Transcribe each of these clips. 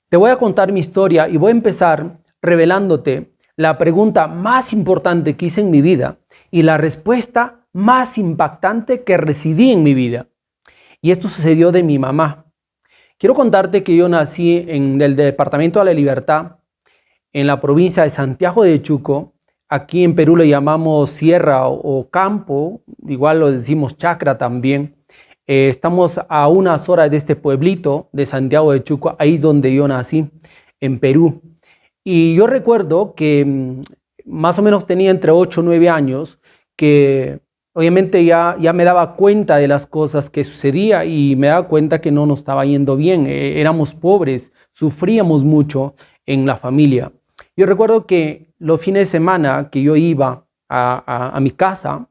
Te voy a contar mi historia y voy a empezar revelándote la pregunta más importante que hice en mi vida y la respuesta más impactante que recibí en mi vida. Y esto sucedió de mi mamá. Quiero contarte que yo nací en el departamento de La Libertad, en la provincia de Santiago de Chuco. Aquí en Perú le llamamos sierra o campo, igual lo decimos chacra también. Estamos a unas horas de este pueblito de Santiago de Chuco, ahí donde yo nací, en Perú. Y yo recuerdo que más o menos tenía entre 8 o 9 años, que obviamente ya me daba cuenta de las cosas que sucedía y me daba cuenta que no nos estaba yendo bien. Éramos pobres, sufríamos mucho en la familia. Yo recuerdo que los fines de semana que yo iba a mi casa,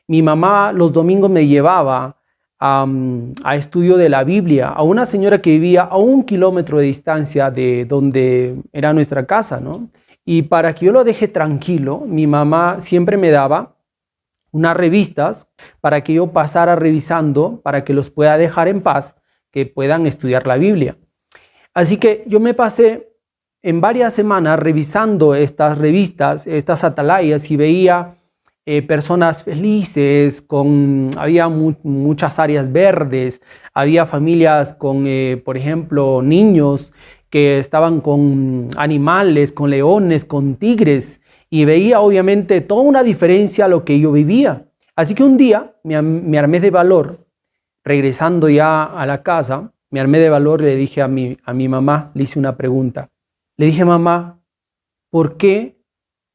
mi mamá los domingos me llevaba a estudio de la Biblia a una señora que vivía a 1 kilómetro de distancia de donde era nuestra casa, ¿no? Y para que yo lo deje tranquilo, mi mamá siempre me daba unas revistas para que yo pasara revisando, para que los pueda dejar en paz, que puedan estudiar la Biblia. Así que yo me pasé en varias semanas revisando estas revistas, estas atalayas, y veía personas felices, había muchas áreas verdes, había familias con, por ejemplo, niños que estaban con animales, con leones, con tigres, y veía obviamente toda una diferencia a lo que yo vivía. Así que un día me armé de valor, regresando ya a la casa, me armé de valor y le dije a mi mamá, le hice una pregunta. Le dije: mamá, ¿por qué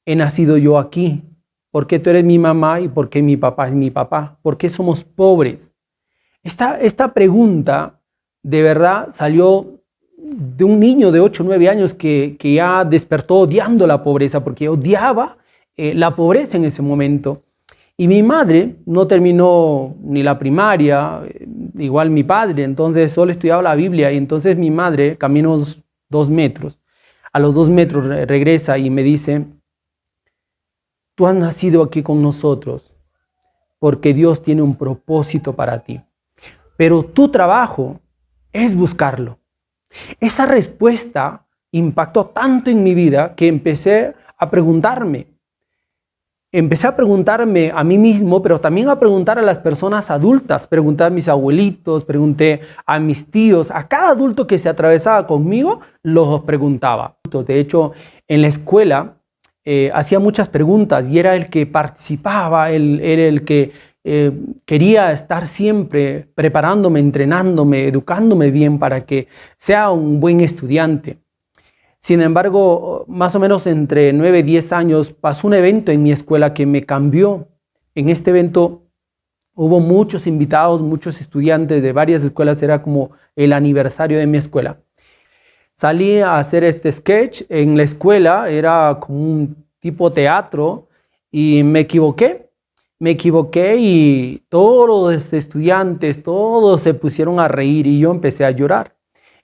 he nacido yo aquí? ¿Por qué tú eres mi mamá y por qué mi papá es mi papá? ¿Por qué somos pobres? Esta pregunta de verdad salió de un niño de 8 o 9 años que ya despertó odiando la pobreza, porque odiaba la pobreza en ese momento. Y mi madre no terminó ni la primaria, igual mi padre, entonces solo estudiaba la Biblia, y entonces mi madre caminó 2 metros. A los 2 metros regresa y me dice: tú has nacido aquí con nosotros porque Dios tiene un propósito para ti, pero tu trabajo es buscarlo. Esa respuesta impactó tanto en mi vida que empecé a preguntarme a mí mismo, pero también a preguntar a las personas adultas. Pregunté a mis abuelitos, pregunté a mis tíos, a cada adulto que se atravesaba conmigo, los preguntaba. De hecho, en la escuela hacía muchas preguntas y era el que participaba, era el que quería estar siempre preparándome, entrenándome, educándome bien para que sea un buen estudiante. Sin embargo, más o menos entre 9 y 10 años pasó un evento en mi escuela que me cambió. En este evento hubo muchos invitados, muchos estudiantes de varias escuelas, era como el aniversario de mi escuela. Salí a hacer este sketch en la escuela, era como un tipo teatro, y me equivoqué. Me equivoqué y todos los estudiantes, todos se pusieron a reír y yo empecé a llorar.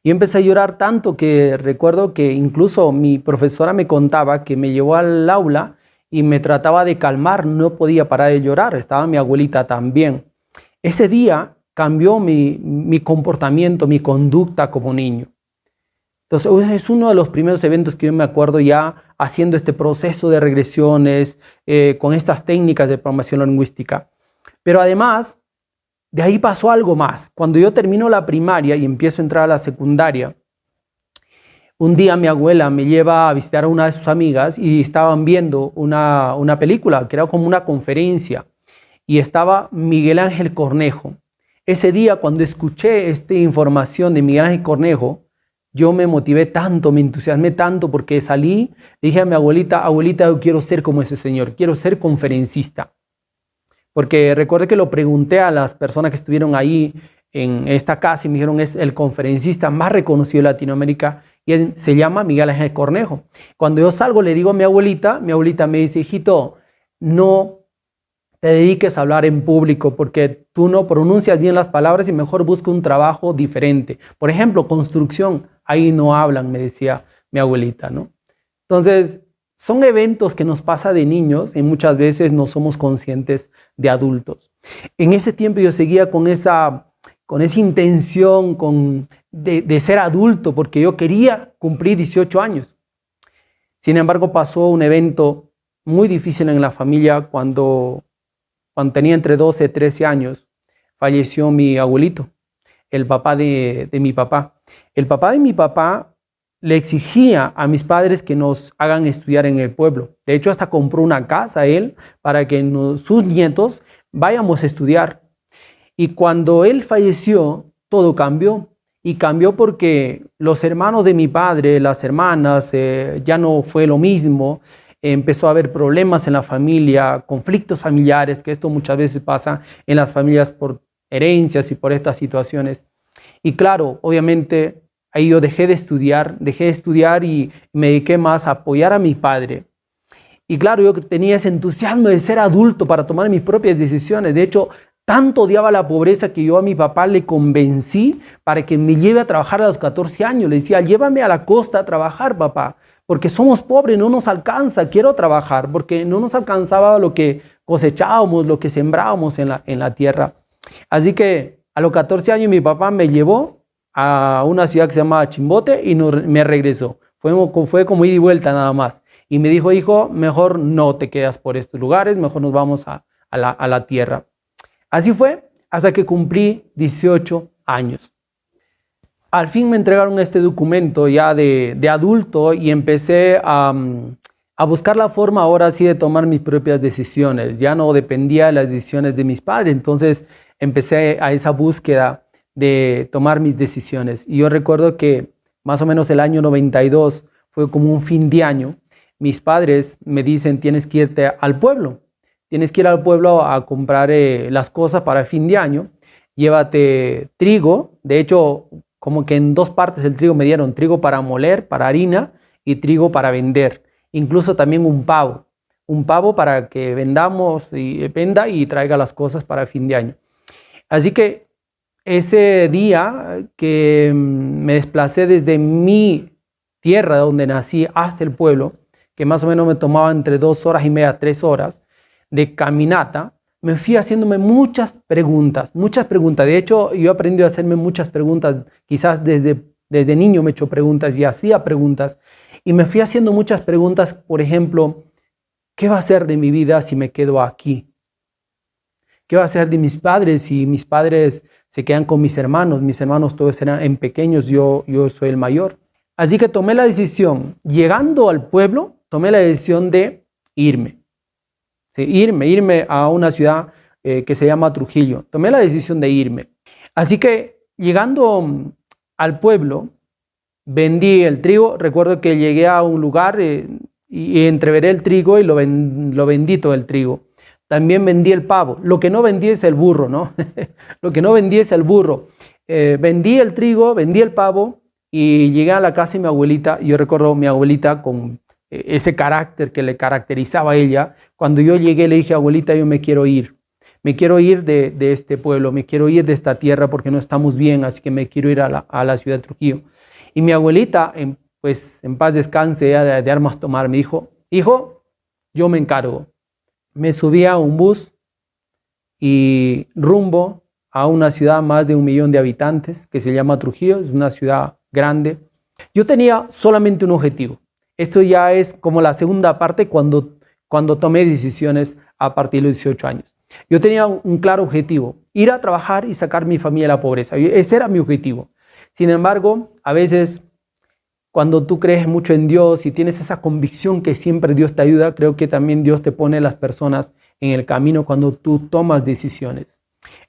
Y empecé a llorar tanto que recuerdo que incluso mi profesora me contaba que me llevó al aula y me trataba de calmar, no podía parar de llorar, estaba mi abuelita también. Ese día cambió mi comportamiento, mi conducta como niño. Entonces es uno de los primeros eventos que yo me acuerdo ya haciendo este proceso de regresiones, con estas técnicas de programación lingüística. Pero además, de ahí pasó algo más. Cuando yo termino la primaria y empiezo a entrar a la secundaria, un día mi abuela me lleva a visitar a una de sus amigas y estaban viendo una película que era como una conferencia, y estaba Miguel Ángel Cornejo. Ese día, cuando escuché esta información de Miguel Ángel Cornejo, yo me motivé tanto, me entusiasmé tanto, porque salí, le dije a mi abuelita: abuelita, yo quiero ser como ese señor, quiero ser conferencista. Porque recuerdo que lo pregunté a las personas que estuvieron ahí en esta casa y me dijeron: es el conferencista más reconocido de Latinoamérica y él se llama Miguel Ángel Cornejo. Cuando yo salgo le digo a mi abuelita me dice: hijito, no te dediques a hablar en público porque tú no pronuncias bien las palabras y mejor busca un trabajo diferente. Por ejemplo, construcción, ahí no hablan, me decía mi abuelita, ¿no? Entonces, son eventos que nos pasa de niños y muchas veces no somos conscientes de adultos. En ese tiempo yo seguía con esa intención, de ser adulto, porque yo quería cumplir 18 años. Sin embargo, pasó un evento muy difícil en la familia cuando tenía entre 12 y 13 años. Falleció mi abuelito, el papá de mi papá. El papá de mi papá le exigía a mis padres que nos hagan estudiar en el pueblo. De hecho, hasta compró una casa él para que sus nietos vayamos a estudiar. Y cuando él falleció, todo cambió. Y cambió porque los hermanos de mi padre, las hermanas, ya no fue lo mismo. Empezó a haber problemas en la familia, conflictos familiares, que esto muchas veces pasa en las familias por herencias y por estas situaciones. Y claro, obviamente ahí yo dejé de estudiar y me dediqué más a apoyar a mi padre. Y claro, yo tenía ese entusiasmo de ser adulto para tomar mis propias decisiones. De hecho, tanto odiaba la pobreza que yo a mi papá le convencí para que me lleve a trabajar a los 14 años. Le decía, llévame a la costa a trabajar, papá, porque somos pobres, no nos alcanza, quiero trabajar, porque no nos alcanzaba lo que cosechábamos, lo que sembrábamos en la tierra. Así que a los 14 años mi papá me llevó a una ciudad que se llama Chimbote y me regresó. Fue como ida y vuelta nada más. Y me dijo, hijo, mejor no te quedas por estos lugares, mejor nos vamos a la tierra. Así fue hasta que cumplí 18 años. Al fin me entregaron este documento ya de adulto y empecé a buscar la forma ahora sí de tomar mis propias decisiones. Ya no dependía de las decisiones de mis padres, entonces empecé a esa búsqueda de tomar mis decisiones. Y yo recuerdo que más o menos el año 92 fue como un fin de año. Mis padres me dicen, tienes que irte al pueblo. Tienes que ir al pueblo a comprar las cosas para el fin de año. Llévate trigo. De hecho, como que en dos partes el trigo me dieron trigo para moler, para harina, y trigo para vender. Incluso también un pavo. Un pavo para que vendamos y venda y traiga las cosas para el fin de año. Así que ese día que me desplacé desde mi tierra donde nací hasta el pueblo, que más o menos me tomaba entre 2 horas y media, 3 horas de caminata, me fui haciéndome muchas preguntas. De hecho, yo aprendí a hacerme muchas preguntas. Quizás desde niño me he hecho preguntas y hacía preguntas. Y me fui haciendo muchas preguntas, por ejemplo, ¿qué va a ser de mi vida si me quedo aquí? ¿Qué va a ser de mis padres si mis padres se quedan con mis hermanos? Mis hermanos todos eran pequeños, yo soy el mayor. Así que tomé la decisión, llegando al pueblo, tomé la decisión de irme. Sí, irme a una ciudad que se llama Trujillo. Tomé la decisión de irme. Así que llegando al pueblo, vendí el trigo. Recuerdo que llegué a un lugar y entreveré el trigo y lo vendí todo el trigo. También vendí el pavo. Lo que no vendí es el burro, ¿no? Lo que no vendí es el burro. Vendí el trigo, vendí el pavo y llegué a la casa de mi abuelita. Yo recuerdo a mi abuelita con ese carácter que le caracterizaba a ella. Cuando yo llegué le dije, abuelita, yo me quiero ir de este pueblo, me quiero ir de esta tierra porque no estamos bien, así que me quiero ir a la ciudad de Trujillo. Y mi abuelita, pues en paz descanse, de armas tomar, me dijo, hijo, yo me encargo. Me subí a un bus y rumbo a una ciudad más de 1 millón de habitantes que se llama Trujillo, es una ciudad grande. Yo tenía solamente un objetivo. Esto ya es como la segunda parte cuando tomé decisiones a partir de los 18 años. Yo tenía un claro objetivo, ir a trabajar y sacar mi familia de la pobreza. Ese era mi objetivo. Sin embargo, a veces cuando tú crees mucho en Dios y tienes esa convicción que siempre Dios te ayuda, creo que también Dios te pone las personas en el camino cuando tú tomas decisiones.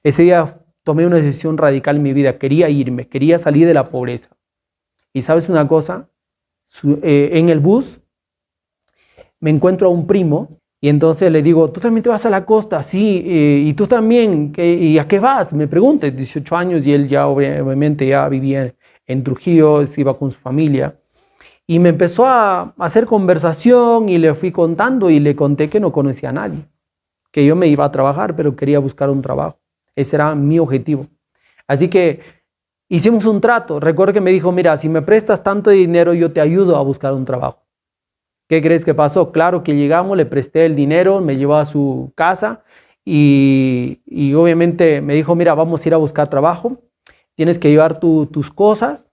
Ese día tomé una decisión radical en mi vida. Quería irme, quería salir de la pobreza. Y ¿sabes una cosa? En el bus me encuentro a un primo y entonces le digo, ¿tú también te vas a la costa? Sí, y tú también, ¿y a qué vas? Me pregunta, 18 años y él ya obviamente ya vivía en Trujillo, se iba con su familia. Y me empezó a hacer conversación y le fui contando y le conté que no conocía a nadie, que yo me iba a trabajar, pero quería buscar un trabajo. Ese era mi objetivo. Así que hicimos un trato. Recuerdo que me dijo, mira, si me prestas tanto dinero, yo te ayudo a buscar un trabajo. ¿Qué crees que pasó? Claro que llegamos, le presté el dinero, me llevó a su casa y obviamente me dijo, mira, vamos a ir a buscar trabajo. tienes que llevar tus cosas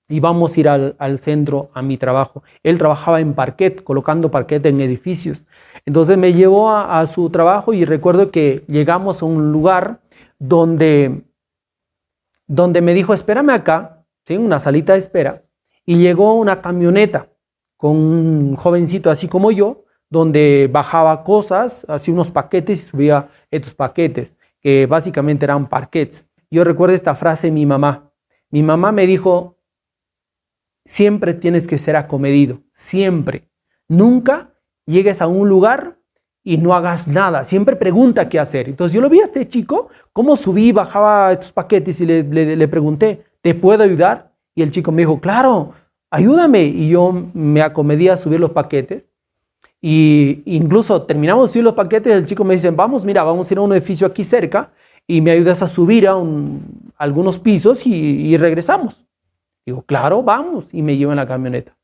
y vamos a ir al centro a mi trabajo. Él trabajaba en parquet, colocando parquet en edificios. Entonces me llevó a su trabajo y recuerdo que llegamos a un lugar donde me dijo, espérame acá, ¿sí? Una salita de espera, y llegó una camioneta con un jovencito así como yo, donde bajaba cosas, hacía unos paquetes y subía estos paquetes, que básicamente eran parquets. Yo recuerdo esta frase de mi mamá. Mi mamá me dijo, siempre tienes que ser acomedido, siempre. Nunca llegues a un lugar y no hagas nada, siempre pregunta qué hacer. Entonces yo lo vi a este chico, cómo subí, bajaba estos paquetes y le pregunté, ¿te puedo ayudar? Y el chico me dijo, claro, ayúdame. Y yo me acomedí a subir los paquetes. Y incluso terminamos de subir los paquetes, el chico me dice, vamos, mira, vamos a ir a un edificio aquí cerca y me ayudas a subir a algunos pisos y regresamos. Digo, claro, vamos. Y me llevo en la camioneta.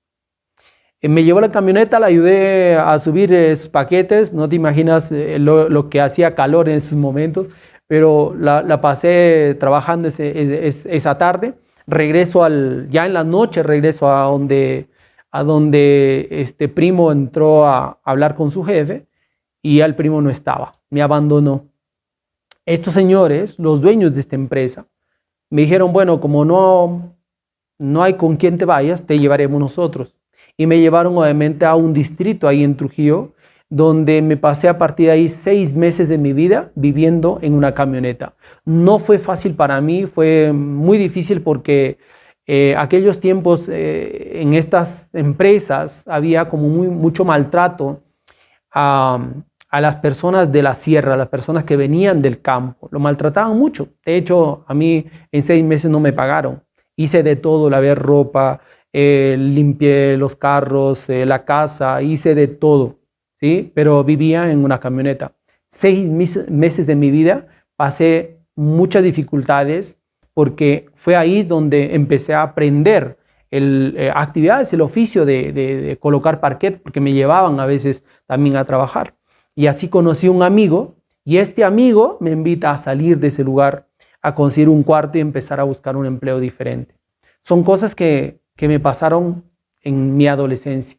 Me llevó la camioneta, la ayudé a subir esos paquetes. No te imaginas lo que hacía calor en esos momentos, pero la pasé trabajando esa tarde. Regreso ya en la noche regreso a donde este primo entró a hablar con su jefe y ya el primo no estaba, me abandonó. Estos señores, los dueños de esta empresa, me dijeron, bueno, como no hay con quien te vayas, te llevaremos nosotros. Y me llevaron obviamente a un distrito ahí en Trujillo, donde me pasé a partir de ahí 6 meses de mi vida viviendo en una camioneta. No fue fácil para mí, fue muy difícil porque aquellos tiempos en estas empresas había como mucho maltrato a las personas de la sierra, a las personas que venían del campo. Lo maltrataban mucho. De hecho, a mí en 6 meses no me pagaron. Hice de todo, lavé ropa, limpié los carros, la casa, hice de todo, ¿sí? Pero vivía en una camioneta. 6 meses de mi vida pasé muchas dificultades porque fue ahí donde empecé a aprender actividades, el oficio de colocar parquet, porque me llevaban a veces también a trabajar. Y así conocí un amigo y este amigo me invita a salir de ese lugar, a conseguir un cuarto y empezar a buscar un empleo diferente. Son cosas que me pasaron en mi adolescencia.